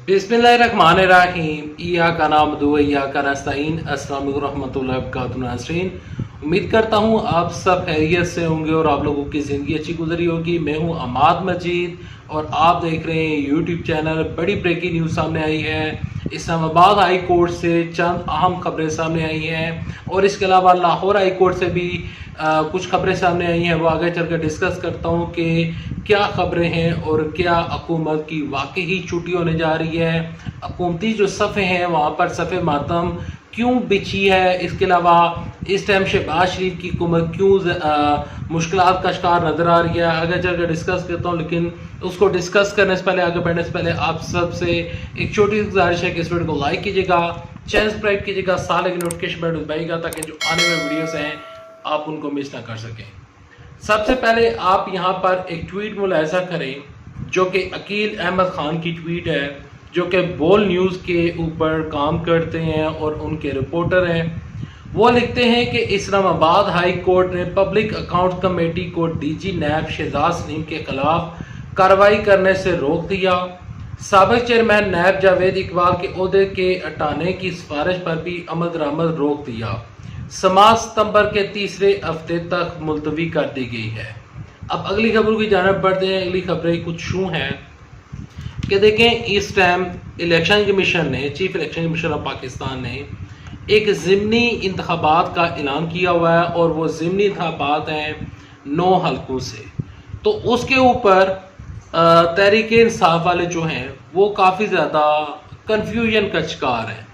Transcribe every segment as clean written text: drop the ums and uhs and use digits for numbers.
बिस्मिल्लाहिर्रहमानिर्रहीम इय्याका नअबुदु व इय्याका नस्तईन। अस्सलाम वालेकुम रहमतुल्लाहि व बरकातुहू नाज़रीन, उम्मीद करता हूँ आप सब खैरियत से होंगे और आप लोगों की ज़िंदगी अच्छी गुजरी होगी। मैं हूँ अमाद मजीद और आप देख रहे हैं यूट्यूब चैनल। बड़ी ब्रेकिंग न्यूज़ सामने आई है। इस्लामाबाद हाई कोर्ट से चंद अहम खबरें सामने आई हैं और इसके अलावा लाहौर हाई कोर्ट से भी कुछ खबरें सामने आई हैं। वो आगे चल कर डिस्कस करता हूँ कि क्या खबरें हैं और क्या हुकूमत की वाकई ही छुट्टी होने जा रही है। हुकूमती जो सफ़े हैं वहाँ पर सफ़े मातम क्यों बिछी है। इसके अलावा इस टाइम शहबाज शरीफ की हुकूमत क्यों मुश्किलात का शिकार नज़र आ रही है। आगे चल कर डिस्कस करता हूँ, लेकिन उसको डिस्कस करने से पहले, आगे बढ़ने से पहले आप सबसे एक छोटी सी गुजारिश है कि इस वीडियो को लाइक कीजिएगा, चैनल सब्सक्राइब कीजिएगा, साल की नोटिफिकेशन बेल दबाइएगा ताकि जो आने वाले वीडियोस हैं आप उनको मिस ना कर सकें। सबसे पहले आप यहाँ पर एक ट्वीट मुलाहिजा करें जो कि अकील अहमद खान की ट्वीट है, जो कि बोल न्यूज़ के ऊपर काम करते हैं और उनके रिपोर्टर हैं। वो लिखते हैं कि इस्लामाबाद हाई कोर्ट ने पब्लिक अकाउंट कमेटी को डीजी नैब शहजाद सलीम के खिलाफ कार्रवाई करने से रोक दिया। साबिक चेयरमैन नैब जावेद इकबाल के ओहदे के हटाने की सिफारिश पर भी अमल दरामद रोक दिया। समाज सितंबर के तीसरे हफ्ते तक मुलतवी कर दी गई है। अब अगली खबरों की जानब बढ़ते हैं। अगली खबरें कुछ यूँ हैं कि देखें, इस टाइम इलेक्शन कमीशन ने, chief election commission of Pakistan ने एक ज़िमनी इंतखाबात का ऐलान किया हुआ है और वो ज़िमनी इंतखाबात हैं 9 हलकों से। तो उसके ऊपर तहरीक इंसाफ वाले जो हैं वो काफ़ी ज़्यादा कन्फ्यूजन का शिकार हैं।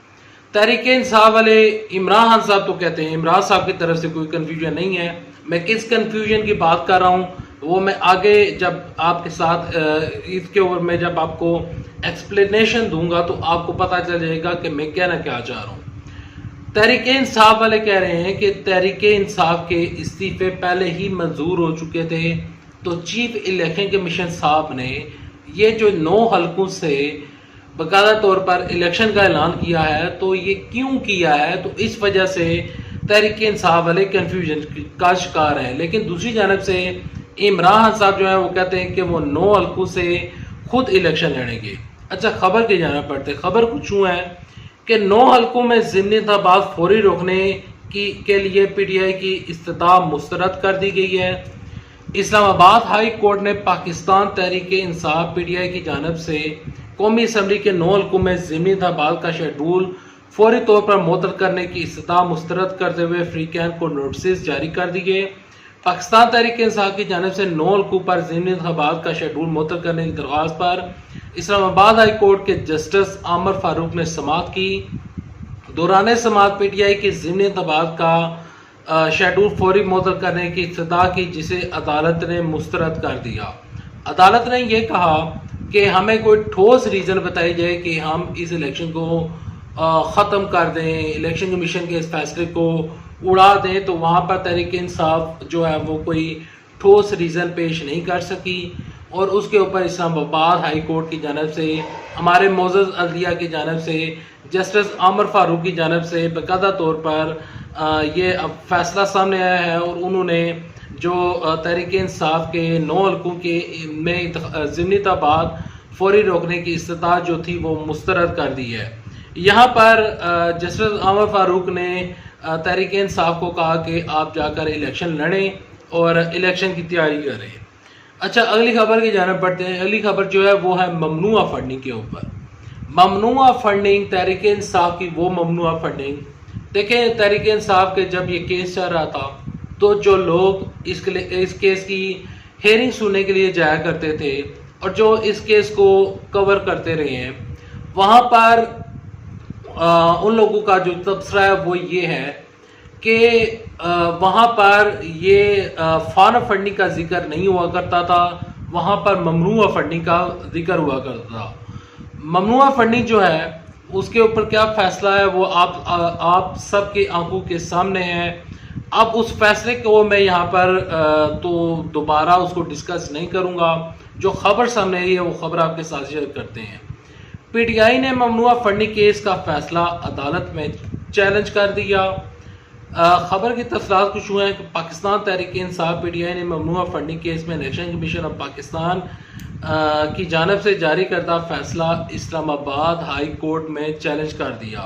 तहरीक इंसाफ वाले इमरान खान साहब तो कहते हैं इमरान साहब की तरफ से कोई कन्फ्यूजन नहीं है। मैं किस कन्फ्यूजन की बात कर रहा हूँ वो मैं आगे जब आपके साथ इसके ऊपर मैं जब आपको एक्सप्लेनेशन दूंगा तो आपको पता चल जाएगा कि मैं कहना क्या चाह रहा हूँ। तहरीक इंसाफ वाले कह रहे हैं कि तहरीक इंसाफ के इस्तीफे पहले ही मंजूर हो चुके थे, तो चीफ इलेक्शन कमीशन साहब ने ये जो 9 हलकों से बाकायदा तौर पर इलेक्शन का ऐलान किया है, तो ये क्यों किया है, तो इस वजह से तहरीक इंसाफ वाले कन्फ्यूजन का शिकार है। लेकिन दूसरी जानब से इमरान खान साहब जो है वो कहते हैं कि वो 9 हलकों से खुद इलेक्शन लड़ेंगे। अच्छा, खबर की जाना पड़ते, खबर कुछ यूँ है कि 9 हलकों में ज़िमनी इंतखाबात फौरी रोकने के लिए PTI की इस्तिदा मुस्तरद कर दी गई है। इस्लामाबाद हाई कोर्ट ने पाकिस्तान तहरीक इंसाफ PTI की जानब से कौमी असम्बली के 9 हलकों में ज़िमनी इंतखाबात का शेड्यूल फौरी तौर पर मुअत्तल करने की इस्तिदा मुस्तरद करते हुए फ्रीकैन को नोटिस जारी कर दिए। पाकिस्तान तहरीक इंसाफ की जानब से 9 हलकों पर ज़िमनी इंतखाबात का शेड्यूल मुअत्तल करने की दरख्वास्त पर इस्लामाबाद हाई कोर्ट के जस्टिस आमर फारूक ने समाअत की। दौरान समाअत PTI की ज़िमनी इंतखाबात का शेड्यूल फौरी मुअत्तल करने की इस्तदा की, जिसे अदालत ने मुस्तरद कर दिया। अदालत ने यह कहा कि हमें कोई ठोस रीज़न बताई जाए कि हम इस इलेक्शन को ख़त्म कर दें, इलेक्शन कमीशन के इस फैसले को उड़ा दें। तो वहाँ पर तहरीक इंसाफ जो है वो कोई ठोस रीज़न पेश नहीं कर सकी और उसके ऊपर इस्लामाबाद हाई कोर्ट की जानब से, हमारे मोअज़्ज़ज़ अदलिया की जानब से, जस्टिस आमर फारूक की जानब से बाकायदा तौर पर ये अब फैसला सामने आया है और उन्होंने जो तहरीक इंसाफ के 9 हलकों के में ज़िमनी इंतखाबात फौरी रोकने की इस्तिदा जो थी वो मुस्तरद कर दी है। यहाँ पर जस्टिस आमर फारूक ने तहरीक इंसाफ को कहा कि आप जाकर इलेक्शन लड़ें और इलेक्शन की तैयारी करें। अच्छा, अगली खबर की जानब बढ़ते हैं। अगली खबर जो है वो है ममनुआ फंडिंग के ऊपर। ममनुआ फंडिंग, तहरीक इंसाफ की वो ममनुआ फंडिंग। देखें, तहरीक इंसाफ के जब ये केस चल रहा था तो जो लोग इस केस की हेयरिंग सुनने के लिए जाया करते थे और जो इस केस को कवर करते रहे हैं, वहाँ पर उन लोगों का जो तबसरा है वो ये है कि वहाँ पर ये फॉरेन फंडिंग का जिक्र नहीं हुआ करता था, वहाँ पर ममनुआ फंडिंग का जिक्र हुआ करता था। ममनुआ फंडिंग जो है उसके ऊपर क्या फैसला है वो आप सबके आंखों के सामने है। अब उस फैसले को मैं यहाँ पर तो दोबारा उसको डिस्कस नहीं करूँगा। जो खबर सामने आई है वो खबर आपके साथ शेयर करते हैं। PTI ने ममनुआ फंडिंग केस का फैसला अदालत में चैलेंज कर दिया। खबर की तफसीलात कुछ हुए हैं कि पाकिस्तान तहरीक इंसाफ PTI ने ममनुआ फंडिंग केस में इलेक्शन कमीशन ऑफ पाकिस्तान की जानिब से जारी करदा फैसला इस्लामाबाद हाई कोर्ट में चैलेंज कर दिया।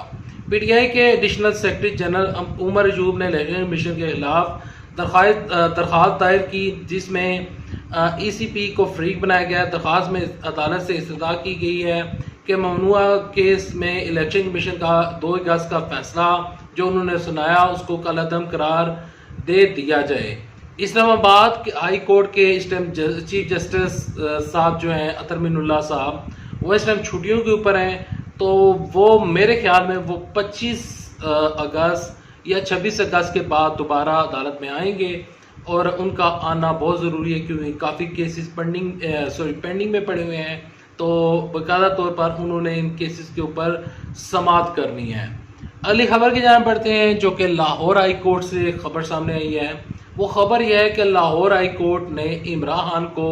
पीटीआई के additional secretary general Umar Ayub ने इलेक्शन कमीशन के खिलाफ दरख्वास्त दायर की, जिसमें ईसीपी को फरीक बनाया गया। दरख्वास्त में अदालत से इस्तदा की गई है कि ममनुआ केस में इलेक्शन कमीशन का 2 अगस्त का फैसला जो उन्होंने सुनाया उसको कलअदम करार दे दिया जाए। इस्लामाबाद हाई कोर्ट के इस टाइम चीफ जस्टिस साहब जो हैं अतर मिनुल्लाह साहब, वो इस टाइम छुट्टियों के ऊपर हैं, तो वो मेरे ख्याल में वो 25 अगस्त या 26 अगस्त के बाद दोबारा अदालत में आएंगे और उनका आना बहुत ज़रूरी है, क्योंकि काफ़ी केसेस पेंडिंग में पड़े हुए हैं, तो बाकायदा तौर पर उन्होंने इन केसेस के ऊपर समाअत करनी है। अगली खबर की जान पढ़ते हैं जो कि लाहौर हाई कोर्ट से खबर सामने आई है। वो खबर यह है कि लाहौर हाई कोर्ट ने इमरान खान को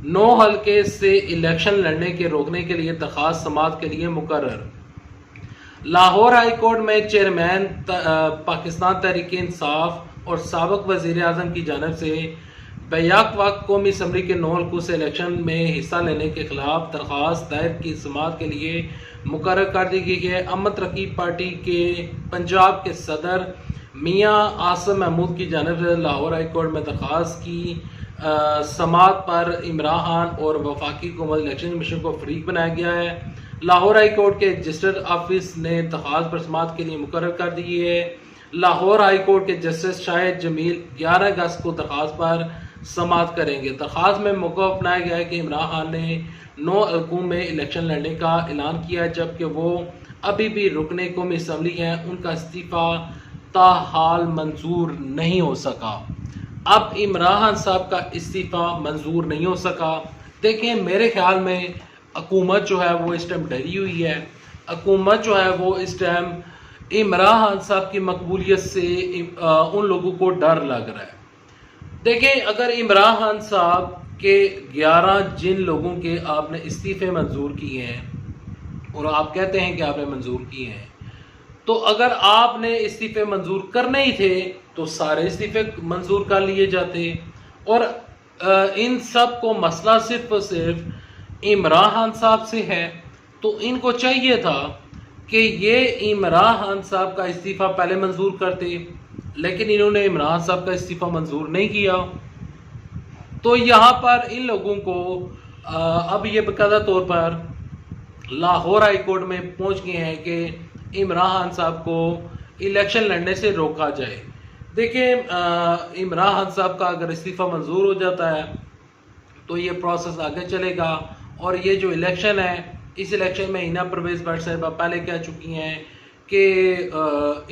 9 हल्के से इलेक्शन लड़ने के रोकने के लिए दरख्वास्त समाअत के लिए मुकर्रर। लाहौर हाई कोर्ट में चेयरमैन पाकिस्तान तहरीक इंसाफ और साबिक वज़ीर आज़म की जानिब से बैक वक्त कौमी असम्बली के 9 हल्कों से इलेक्शन में हिस्सा लेने के खिलाफ दरख्वास्त दायर की समाअत के लिए मुकर्रर कर दी गई है। अमन तरक्की पार्टी के पंजाब के सदर मियाँ आसिम महमूद की जानिब से लाहौर हाई कोर्ट में दरख्वास्त की समाअत पर इमरान खान और वफाकी हुकूमत इलेक्शन कमीशन को फरीक बनाया गया है। लाहौर हाई कोर्ट के रजिस्टर ऑफिस ने दरख्वास्त पर समाअत के लिए मुकर्रर कर दी है। लाहौर हाई कोर्ट के जस्टिस शाहिद जमील 11 अगस्त को दरख्वास्त पर समाअत करेंगे। दरख्वास्त में मौका अपनाया गया है कि इमरान खान ने 9 हल्कों में इलेक्शन लड़ने का ऐलान किया, जबकि वो अभी भी रुकने कौमी असम्बली हैं। उनका इस्तीफ़ा ताहाल मंजूर नहीं हो सका। अब इमरान खान साहब का इस्तीफ़ा मंजूर नहीं हो सका। देखें, मेरे ख्याल में हुकूमत जो है वो इस टाइम डरी हुई है। हुकूमत जो है वो इस टाइम इमरान खान साहब की मकबूलियत से उन लोगों को डर लग रहा है। देखें, अगर इमरान खान साहब के 11 जिन लोगों के आपने इस्तीफ़े मंजूर किए हैं और आप कहते हैं कि आपने मंजूर किए हैं, तो अगर आपने इस्तीफ़े मंजूर करने ही थे तो सारे इस्तीफ़े मंजूर कर लिए जाते। और इन सब को मसला सिर्फ और सिर्फ इमरान खान साहब से है, तो इनको चाहिए था कि ये इमरान खान साहब का इस्तीफ़ा पहले मंजूर करते, लेकिन इन्होंने इमरान साहब का इस्तीफ़ा मंजूर नहीं किया। तो यहाँ पर इन लोगों को अब ये बाकायदा तौर पर लाहौर हाई कोर्ट में पहुँच गए हैं कि इमरान खान साहब को इलेक्शन लड़ने से रोका जाए। देखिए, इमरान खान साहब का अगर इस्तीफ़ा मंजूर हो जाता है तो ये प्रोसेस आगे चलेगा, और ये जो इलेक्शन है, इस इलेक्शन में हिना परवेज़ भट्ट साहिबा पहले कह चुकी हैं कि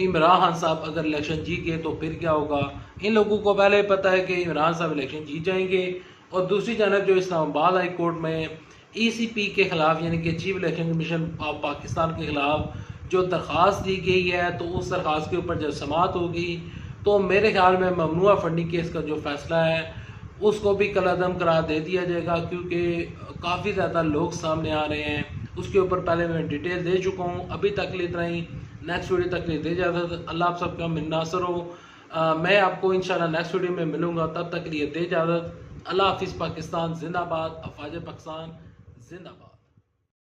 इमरान खान साहब अगर इलेक्शन जीत गए तो फिर क्या होगा। इन लोगों को पहले पता है कि इमरान साहब इलेक्शन जीत जाएंगे। और दूसरी जानब जो इस्लामाबाद हाई कोर्ट में ईसीपी के खिलाफ, यानी कि chief election commission of Pakistan के खिलाफ जो दरख्वास्त दी गई है, तो उस दरख्वास्त के ऊपर जब समाअत होगी तो मेरे ख्याल में ममनुआ फंडिंग केस का जो फैसला है उसको भी कलअदम करार दे दिया जाएगा, क्योंकि काफ़ी ज़्यादा लोग सामने आ रहे हैं। उसके ऊपर पहले मैं डिटेल दे चुका हूँ। अभी तक ले इतना ही, नेक्स्ट वीडियो तक ले दे इजाज़त। अल्लाह आप सबका मिन्नासर हो। मैं आपको इंशाल्लाह नेक्स्ट वीडियो में मिलूँगा, तब तक के लिए दे इजाज़त। अल्लाह हाफिज़। पाकिस्तान जिंदाबाद। अफवाज पाकिस्तान जिंदाबाद।